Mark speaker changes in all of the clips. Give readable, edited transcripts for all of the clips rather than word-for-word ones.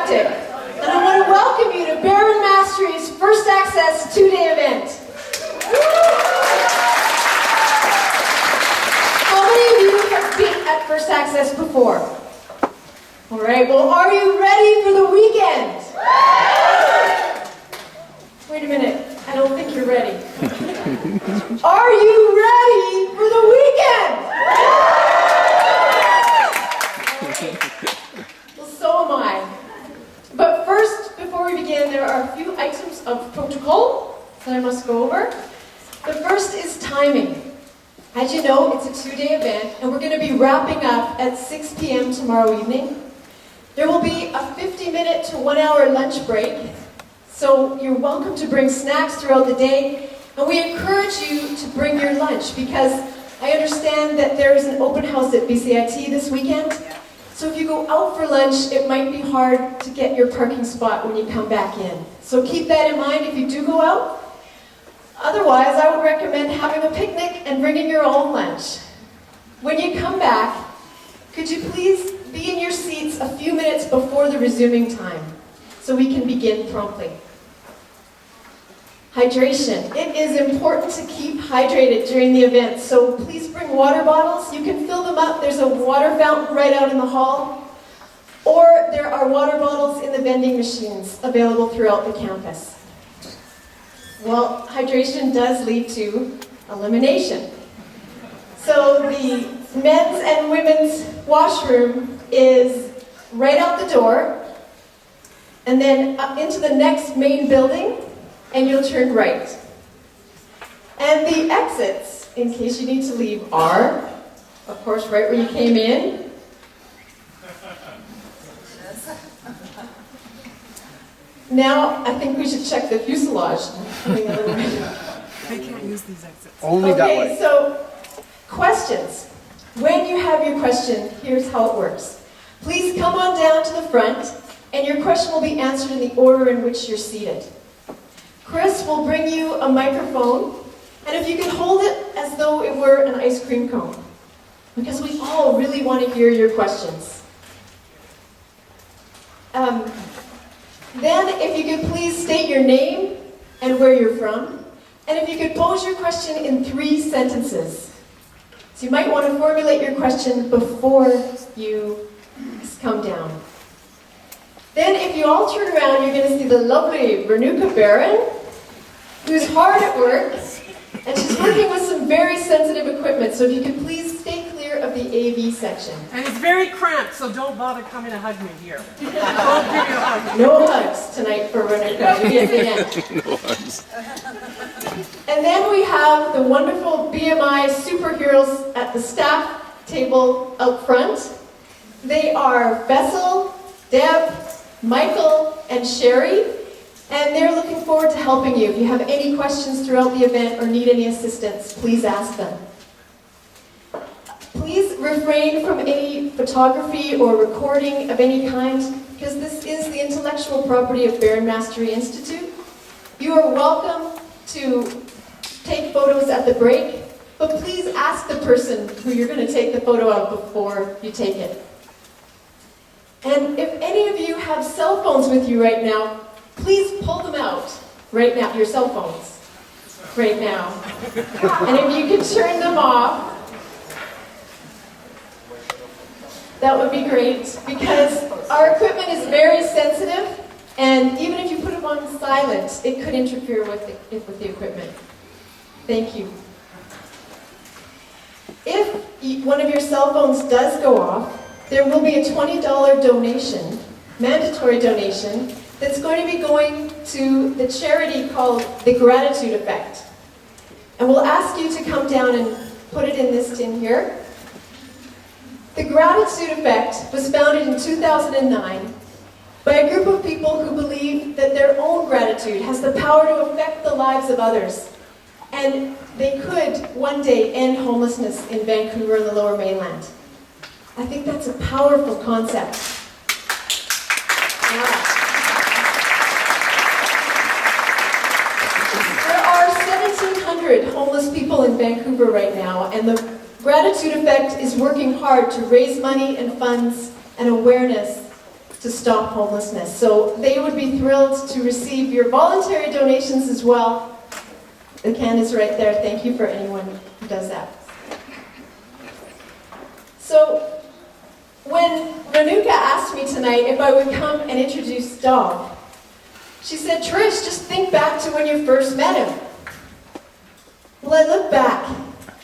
Speaker 1: Leptick, and I want to welcome you to Baron Mastery's First Access 2-day event. How many of you have been at First Access before? All right, well, are you ready for the weekend? Wait a minute, I don't think you're ready. Are you ready for the weekend? Well, so am I. But first, before we begin, there are a few items of protocol that I must go over. The first is timing. As you know, it's a 2-day event, and we're going to be wrapping up at 6 p.m. tomorrow evening. There will be a 50-minute to 1-hour lunch break, so you're welcome to bring snacks throughout the day, and we encourage you to bring your lunch because I understand that there is an open house at BCIT this weekend. So if you go out for lunch, it might be hard to get your parking spot when you come back in. So keep that in mind if you do go out. Otherwise, I would recommend having a picnic and bringing your own lunch. When you come back, could you please be in your seats a few minutes before the resuming time so we can begin promptly. Hydration. It is important to keep hydrated during the event, so please bring water bottles. You can fill them up. There's a water fountain right out in the hall, or there are water bottles in the vending machines available throughout the campus. Well, hydration does lead to elimination. So the men's and women's washroom is right out the door, and then up into the next main building, and you'll turn right. And the exits, in case you need to leave, are, of course, right where you came in. Now, I think we should check the fuselage.
Speaker 2: They can't use these exits.
Speaker 3: Only that way.
Speaker 1: Okay, so questions. When you have your question, here's how it works. Please come on down to the front, and your question will be answered in the order in which you're seated. Chris will bring you a microphone, and if you could hold it as though it were an ice cream cone, because we all really want to hear your questions. Then, if you could please state your name and where you're from, and if you could pose your question in 3 sentences. So you might want to formulate your question before you come down. Then if you all turn around, you're going to see the lovely Vernuka Baron, who's hard at work, and she's working with some very sensitive equipment. So if you could please stay clear of the AV section.
Speaker 2: And it's very cramped, so don't bother coming to hug me here. I'll give you a hug.
Speaker 1: No hugs tonight for Vernuka. Maybe at the end.
Speaker 3: No hugs.
Speaker 1: And then we have the wonderful BMI superheroes at the staff table out front. They are Bessel, Deb, Michael, and Sherry, and they're looking forward to helping you. If you have any questions throughout the event or need any assistance, please ask them. Please refrain from any photography or recording of any kind, because this is the intellectual property of Baron Mastery Institute. You are welcome to take photos at the break, but please ask the person who you're going to take the photo of before you take it. And if any of you have cell phones with you right now, please pull them out right now, your cell phones, right now. And if you could turn them off, that would be great, because our equipment is very sensitive, and even if you put them on silent, it could interfere with the equipment. Thank you. If one of your cell phones does go off, there will be a $20 donation, mandatory donation, that's going to be going to the charity called The Gratitude Effect. And we'll ask you to come down and put it in this tin here. The Gratitude Effect was founded in 2009 by a group of people who believe that their own gratitude has the power to affect the lives of others. And they could one day end homelessness in Vancouver and the Lower Mainland. I think that's a powerful concept. Yeah. There are 1,700 homeless people in Vancouver right now, and the Gratitude Effect is working hard to raise money and funds and awareness to to stop homelessness. So they would be thrilled to receive your voluntary donations as well. The can is right there. Thank you for anyone who does that. So when Renuka asked me tonight if I would come and introduce Dov, she said, Trish, just think back to when you first met him. Well, I look back,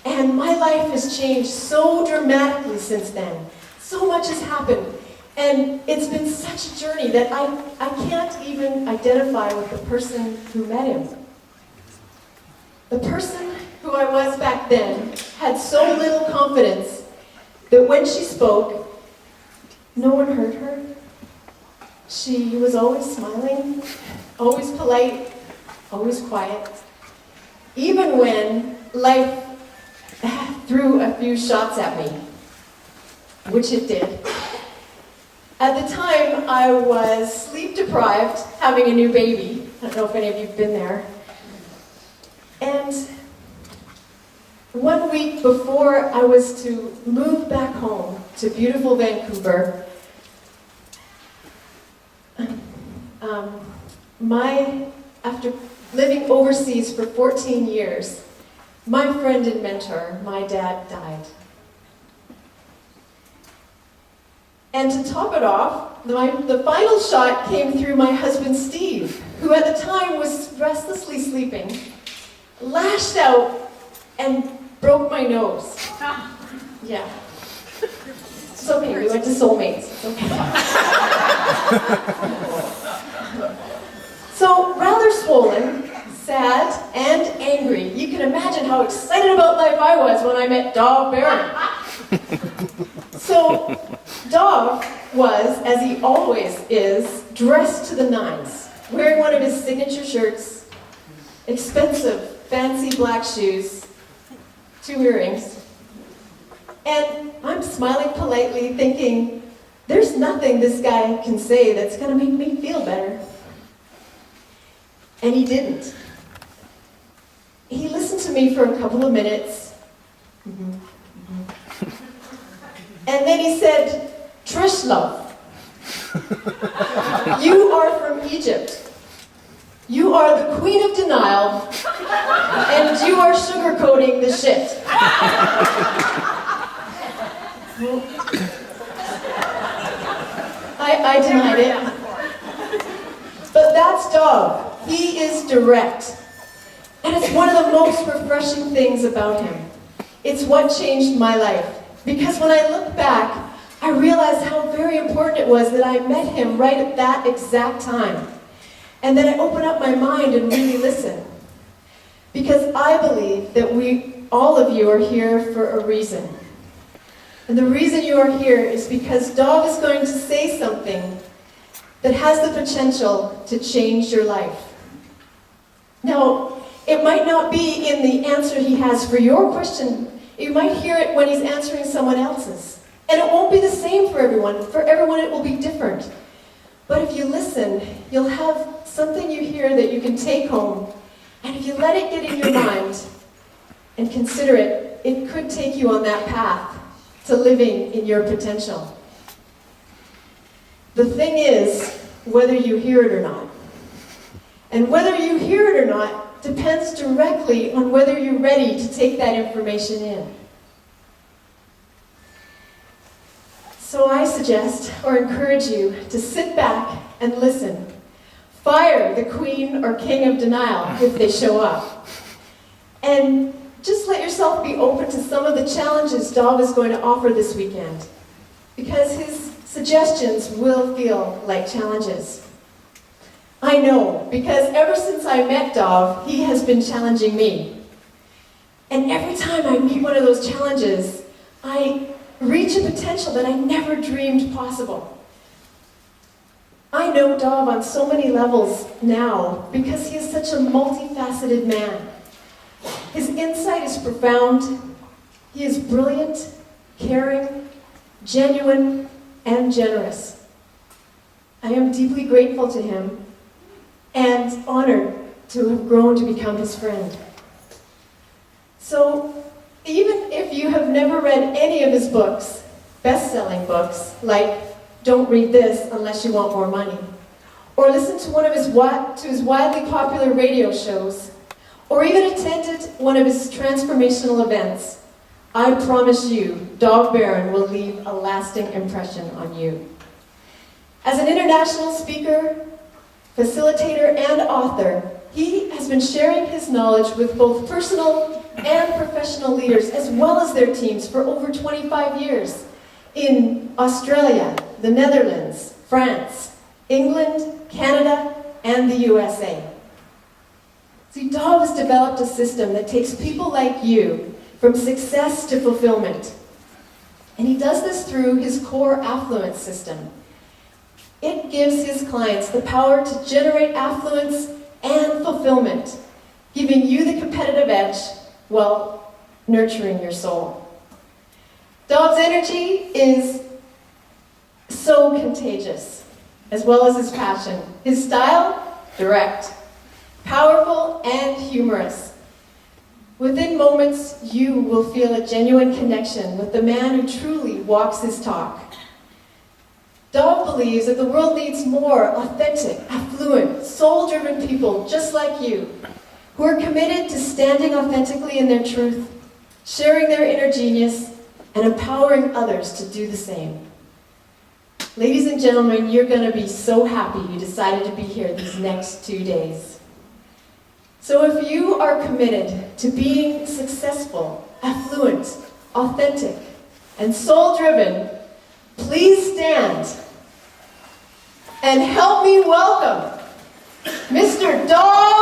Speaker 1: and my life has changed so dramatically since then. So much has happened, and it's been such a journey that I can't even identify with the person who met him. The person who I was back then had so little confidence that when she spoke, no one heard her. She was always smiling, always polite, always quiet. Even when life threw a few shots at me, which it did. At the time, I was sleep deprived, having a new baby. I don't know if any of you have been there. And 1 week before I was to move back home to beautiful Vancouver, after living overseas for 14 years, my friend and mentor, my dad, died. And to top it off, the final shot came through my husband Steve, who at the time was restlessly sleeping, lashed out and broke my nose. Yeah. It's okay, we went to Soulmates. It's okay. So, rather swollen, sad, and angry. You can imagine how excited about life I was when I met Dov Barron. So, Dov was, as he always is, dressed to the nines, wearing one of his signature shirts, expensive, fancy black shoes, 2 earrings. And I'm smiling politely, thinking, there's nothing this guy can say that's going to make me feel better. And he didn't. He listened to me for a couple of minutes. And then he said, Trish, love, you are from Egypt. You are the queen of denial, and you are sugarcoating the shit. I denied it. But that's Dov. He is direct. And it's one of the most refreshing things about him. It's what changed my life. Because when I look back, I realized how very important it was that I met him right at that exact time. And that I open up my mind and really listen. Because I believe that all of you are here for a reason. And the reason you are here is because Dov is going to say something that has the potential to change your life. Now, it might not be in the answer he has for your question. You might hear it when he's answering someone else's. And it won't be the same for everyone. For everyone, it will be different. But if you listen, you'll have something you hear that you can take home. And if you let it get in your mind and consider it, it could take you on that path to living in your potential. The thing is, whether you hear it or not. And whether you hear it or not depends directly on whether you're ready to take that information in. So I suggest or encourage you to sit back and listen. Fire the queen or king of denial if they show up. And just let yourself be open to some of the challenges Dov is going to offer this weekend. Because his suggestions will feel like challenges. I know, because ever since I met Dov, he has been challenging me. And every time I meet one of those challenges, I reach a potential that I never dreamed possible. I know Dov on so many levels now because he is such a multifaceted man. His insight is profound. He is brilliant, caring, genuine, and generous. I am deeply grateful to him and honored to have grown to become his friend. So, even if you have never read any of his books, best-selling books, like "Don't read this unless you want more money," or listen to one of his widely popular radio shows, or even attended one of his transformational events, I promise you, Dog Baron will leave a lasting impression on you. As an international speaker, facilitator, and author, he has been sharing his knowledge with both personal and professional leaders, as well as their teams, for over 25 years in Australia, the Netherlands, France, England, Canada, and the USA. See, Dov has developed a system that takes people like you from success to fulfillment. And he does this through his core affluence system. It gives his clients the power to generate affluence and fulfillment, giving you the competitive edge while nurturing your soul. Dov's energy is so contagious, as well as his passion. His style, direct, powerful, and humorous. Within moments, you will feel a genuine connection with the man who truly walks his talk. Dov believes that the world needs more authentic, affluent, soul-driven people just like you, who are committed to standing authentically in their truth, sharing their inner genius, and empowering others to do the same. Ladies and gentlemen, you're going to be so happy you decided to be here these next 2 days. So if you are committed to being successful, affluent, authentic, and soul-driven, please stand and help me welcome Mr. Dov